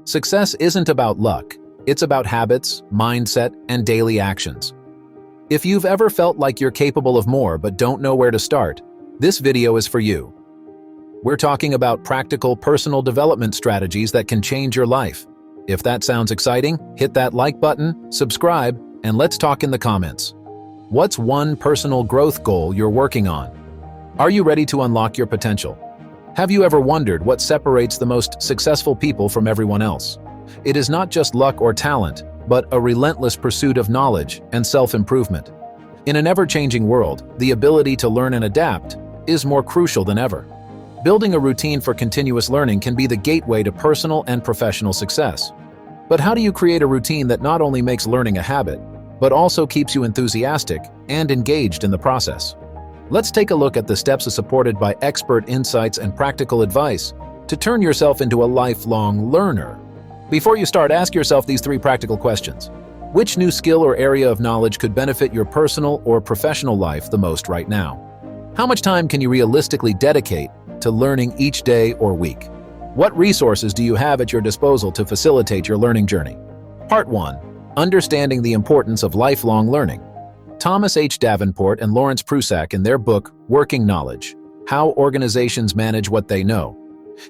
Success isn't about luck. It's about habits, mindset, and daily actions. If you've ever felt like you're capable of more but don't know where to start, this video is for you. We're talking about practical personal development strategies that can change your life. If that sounds exciting, hit that like button, subscribe, and let's talk in the comments. What's one personal growth goal you're working on? Are you ready to unlock your potential? Have you ever wondered what separates the most successful people from everyone else? It is not just luck or talent, but a relentless pursuit of knowledge and self-improvement. In an ever-changing world, the ability to learn and adapt is more crucial than ever. Building a routine for continuous learning can be the gateway to personal and professional success. But how do you create a routine that not only makes learning a habit, but also keeps you enthusiastic and engaged in the process? Let's take a look at the steps supported by expert insights and practical advice to turn yourself into a lifelong learner. Before you start, ask yourself these 3 practical questions. Which new skill or area of knowledge could benefit your personal or professional life the most right now? How much time can you realistically dedicate to learning each day or week? What resources do you have at your disposal to facilitate your learning journey? Part 1. Understanding the importance of lifelong learning. Thomas H. Davenport and Lawrence Prusak, in their book, Working Knowledge: How Organizations Manage What They Know,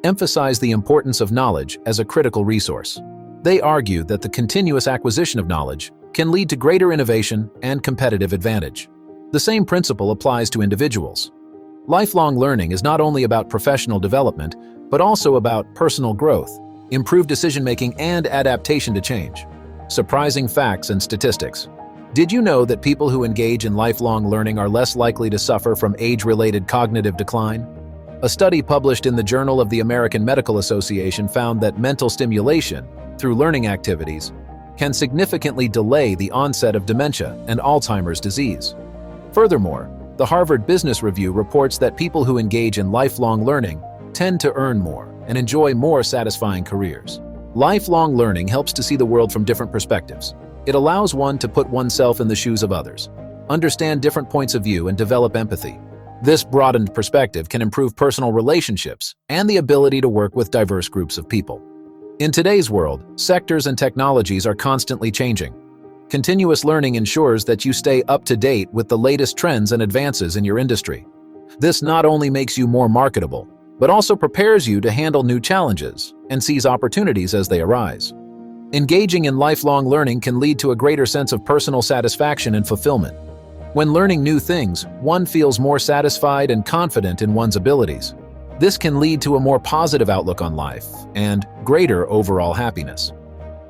emphasize the importance of knowledge as a critical resource. They argue that the continuous acquisition of knowledge can lead to greater innovation and competitive advantage. The same principle applies to individuals. Lifelong learning is not only about professional development, but also about personal growth, improved decision-making, and adaptation to change. Surprising facts and statistics. Did you know that people who engage in lifelong learning are less likely to suffer from age-related cognitive decline? A study published in the Journal of the American Medical Association found that mental stimulation through learning activities can significantly delay the onset of dementia and Alzheimer's disease. Furthermore, the Harvard Business Review reports that people who engage in lifelong learning tend to earn more and enjoy more satisfying careers. Lifelong learning helps to see the world from different perspectives. It allows one to put oneself in the shoes of others, understand different points of view, and develop empathy. This broadened perspective can improve personal relationships and the ability to work with diverse groups of people. In today's world, sectors and technologies are constantly changing. Continuous learning ensures that you stay up to date with the latest trends and advances in your industry. This not only makes you more marketable, but also prepares you to handle new challenges and seize opportunities as they arise. Engaging in lifelong learning can lead to a greater sense of personal satisfaction and fulfillment. When learning new things, one feels more satisfied and confident in one's abilities. This can lead to a more positive outlook on life and greater overall happiness.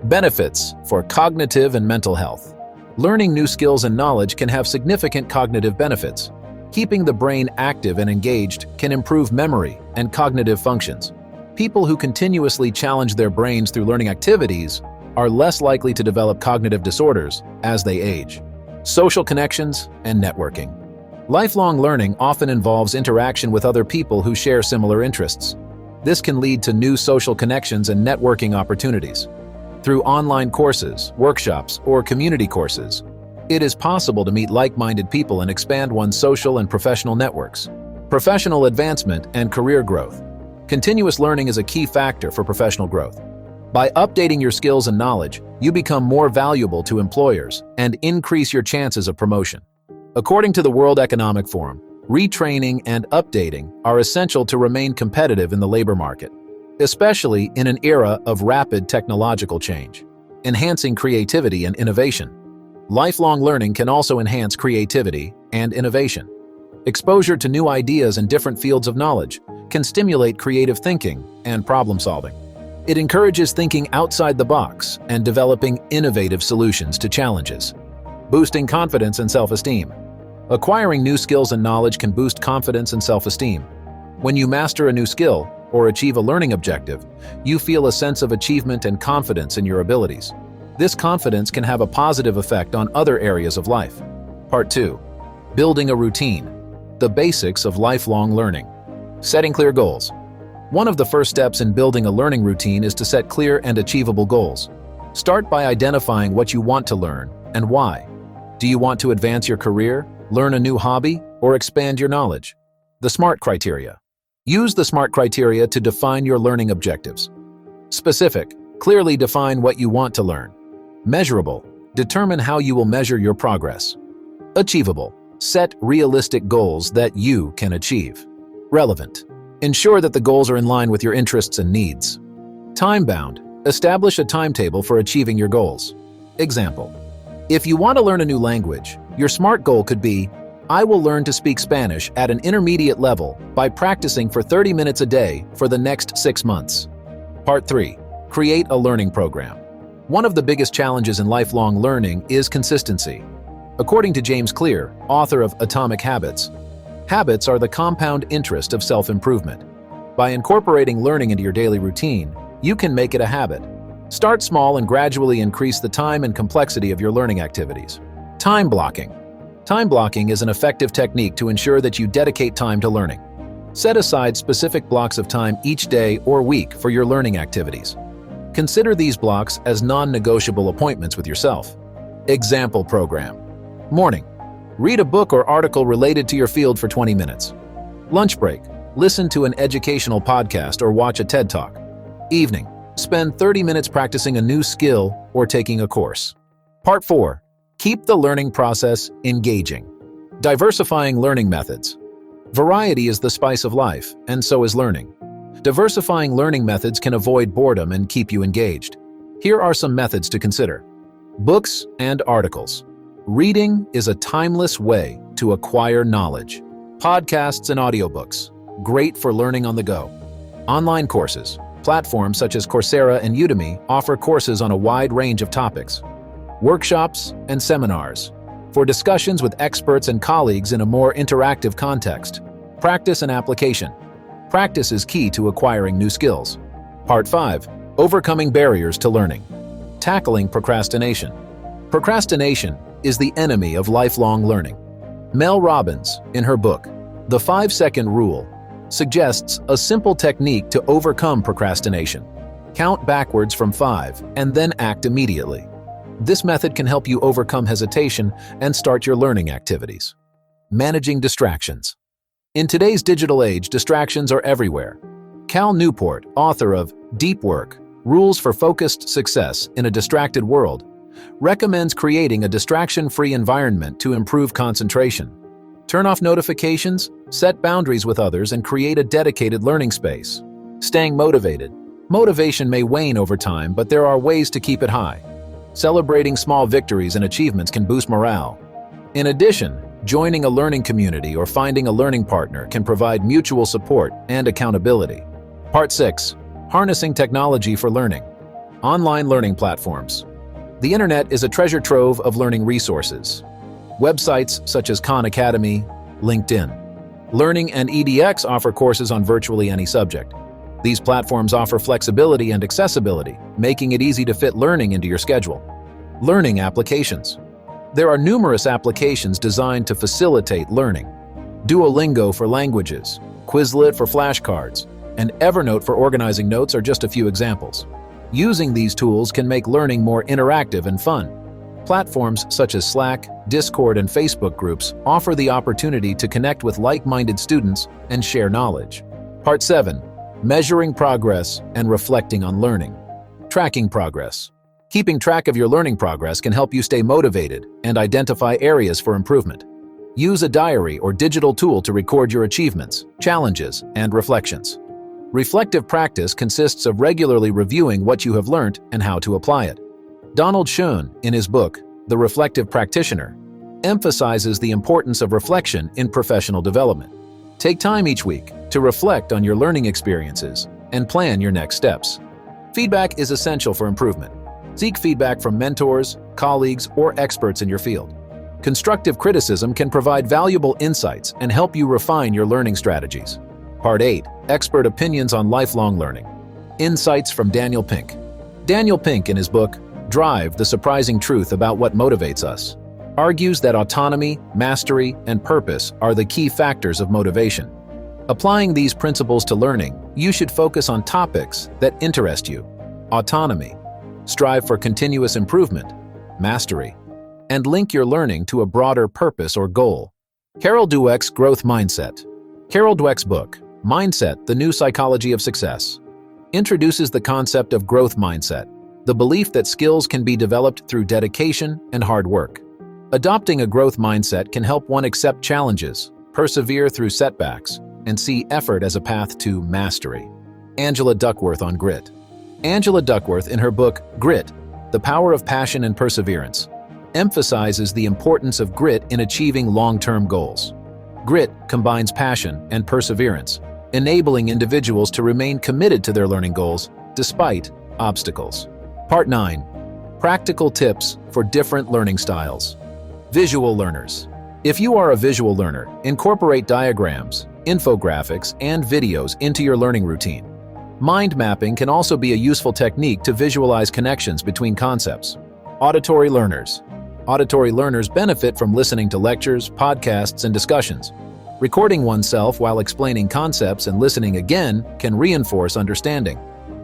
Benefits for cognitive and mental health. Learning new skills and knowledge can have significant cognitive benefits. Keeping the brain active and engaged can improve memory and cognitive functions. People who continuously challenge their brains through learning activities are less likely to develop cognitive disorders as they age. Social connections and networking. Lifelong learning often involves interaction with other people who share similar interests. This can lead to new social connections and networking opportunities. Through online courses, workshops, or community courses, it is possible to meet like-minded people and expand one's social and professional networks. Professional advancement and career growth. Continuous learning is a key factor for professional growth. By updating your skills and knowledge, you become more valuable to employers and increase your chances of promotion. According to the World Economic Forum, retraining and updating are essential to remain competitive in the labor market, especially in an era of rapid technological change, enhancing creativity and innovation. Lifelong learning can also enhance creativity and innovation. Exposure to new ideas in different fields of knowledge can stimulate creative thinking and problem solving. It encourages thinking outside the box and developing innovative solutions to challenges. Boosting confidence and self-esteem. Acquiring new skills and knowledge can boost confidence and self-esteem. When you master a new skill or achieve a learning objective, you feel a sense of achievement and confidence in your abilities. This confidence can have a positive effect on other areas of life. Part 2. Building a routine. The basics of lifelong learning. Setting clear goals. One of the first steps in building a learning routine is to set clear and achievable goals. Start by identifying what you want to learn and why. Do you want to advance your career, learn a new hobby, or expand your knowledge? The SMART criteria. Use the SMART criteria to define your learning objectives. Specific, Clearly define what you want to learn. Measurable. Determine how you will measure your progress. Achievable. Set realistic goals that you can achieve. Relevant. Ensure that the goals are in line with your interests and needs. Time-bound. Establish a timetable for achieving your goals. Example. If you want to learn a new language, your SMART goal could be, I will learn to speak Spanish at an intermediate level by practicing for 30 minutes a day for the next 6 months. Part 3. Create a learning program. One of the biggest challenges in lifelong learning is consistency. According to James Clear, author of Atomic Habits, habits are the compound interest of self-improvement. By incorporating learning into your daily routine, you can make it a habit. Start small and gradually increase the time and complexity of your learning activities. Time blocking. Time blocking is an effective technique to ensure that you dedicate time to learning. Set aside specific blocks of time each day or week for your learning activities. Consider these blocks as non-negotiable appointments with yourself. Example program. Morning. Read a book or article related to your field for 20 minutes. Lunch break. Listen to an educational podcast or watch a TED Talk. Evening. Spend 30 minutes practicing a new skill or taking a course. Part 4. Keep the learning process engaging. Diversifying learning methods. Variety is the spice of life, and so is learning. Diversifying learning methods can avoid boredom and keep you engaged. Here are some methods to consider. Books and articles. Reading is a timeless way to acquire knowledge. Podcasts and audiobooks. Great for learning on the go. Online courses. Platforms such as Coursera and Udemy offer courses on a wide range of topics. Workshops and seminars. For discussions with experts and colleagues in a more interactive context. Practice and application. Practice is key to acquiring new skills. Part 5. Overcoming barriers to learning. Tackling procrastination. Procrastination is the enemy of lifelong learning. Mel Robbins, in her book, The 5-Second Rule, suggests a simple technique to overcome procrastination. Count backwards from 5 and then act immediately. This method can help you overcome hesitation and start your learning activities. Managing distractions. In today's digital age, distractions are everywhere. Cal Newport, author of Deep Work: Rules for Focused Success in a Distracted World, recommends creating a distraction-free environment to improve concentration. Turn off notifications, set boundaries with others, and create a dedicated learning space. Staying motivated. Motivation may wane over time, but there are ways to keep it high. Celebrating small victories and achievements can boost morale. In addition, joining a learning community or finding a learning partner can provide mutual support and accountability. Part 6. Harnessing technology for learning. Online learning platforms. The internet is a treasure trove of learning resources. Websites such as Khan Academy, LinkedIn, Learning, and edX offer courses on virtually any subject. These platforms offer flexibility and accessibility, making it easy to fit learning into your schedule. Learning applications. There are numerous applications designed to facilitate learning. Duolingo for languages, Quizlet for flashcards, and Evernote for organizing notes are just a few examples. Using these tools can make learning more interactive and fun. Platforms such as Slack, Discord, and Facebook groups offer the opportunity to connect with like-minded students and share knowledge. Part 7. Measuring progress and reflecting on learning. Tracking progress. Keeping track of your learning progress can help you stay motivated and identify areas for improvement. Use a diary or digital tool to record your achievements, challenges, and reflections. Reflective practice consists of regularly reviewing what you have learned and how to apply it. Donald Schoen, in his book, The Reflective Practitioner, emphasizes the importance of reflection in professional development. Take time each week to reflect on your learning experiences and plan your next steps. Feedback is essential for improvement. Seek feedback from mentors, colleagues, or experts in your field. Constructive criticism can provide valuable insights and help you refine your learning strategies. Part 8. Expert opinions on lifelong learning. Insights from Daniel Pink. Daniel Pink, in his book, Drive: The Surprising Truth About What Motivates Us, argues that autonomy, mastery, and purpose are the key factors of motivation. Applying these principles to learning, you should focus on topics that interest you. Autonomy. Strive for continuous improvement. Mastery. And link your learning to a broader purpose or goal. Carol Dweck's Growth Mindset. Carol Dweck's book, Mindset: The New Psychology of Success, introduces the concept of growth mindset the belief that skills can be developed through dedication and hard work. Adopting a growth mindset can help one accept challenges, persevere through setbacks, and see effort as a path to mastery. Angela Duckworth on grit. Angela Duckworth, in her book, Grit, The Power of Passion and Perseverance, emphasizes the importance of grit in achieving long-term goals. Grit combines passion and perseverance, enabling individuals to remain committed to their learning goals despite obstacles. Part 9. Practical tips for different learning styles. Visual learners. If you are a visual learner, incorporate diagrams, infographics, and videos into your learning routine. Mind mapping can also be a useful technique to visualize connections between concepts. Auditory learners. Auditory learners benefit from listening to lectures, podcasts, and discussions. Recording oneself while explaining concepts and listening again can reinforce understanding.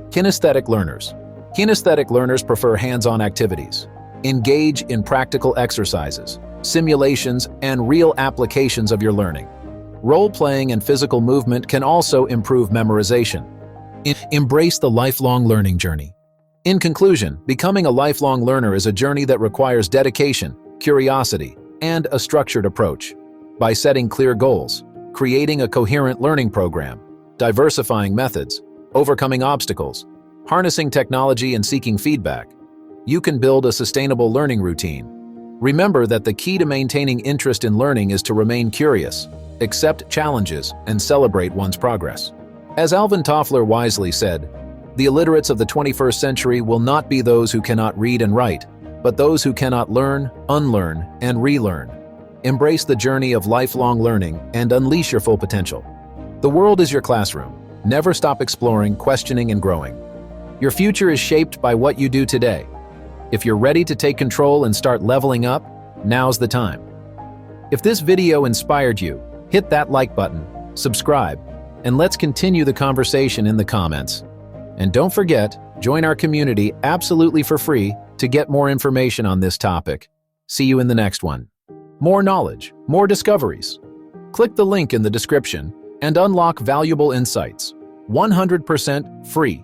Kinesthetic learners. Kinesthetic learners prefer hands-on activities. Engage in practical exercises, simulations, and real applications of your learning. Role-playing and physical movement can also improve memorization. Embrace the lifelong learning journey. In conclusion, becoming a lifelong learner is a journey that requires dedication, curiosity, and a structured approach. By setting clear goals, creating a coherent learning program, diversifying methods, overcoming obstacles, harnessing technology, and seeking feedback, you can build a sustainable learning routine. Remember that the key to maintaining interest in learning is to remain curious, accept challenges, and celebrate one's progress. As Alvin Toffler wisely said, the illiterates of the 21st century will not be those who cannot read and write, but those who cannot learn, unlearn, and relearn. Embrace the journey of lifelong learning and unleash your full potential. The world is your classroom. Never stop exploring, questioning, and growing. Your future is shaped by what you do today. If you're ready to take control and start leveling up, now's the time. If this video inspired you, hit that like button, subscribe, and let's continue the conversation in the comments. And don't forget, join our community absolutely for free to get more information on this topic. See you in the next one. More knowledge, more discoveries. Click the link in the description and unlock valuable insights. 100% free.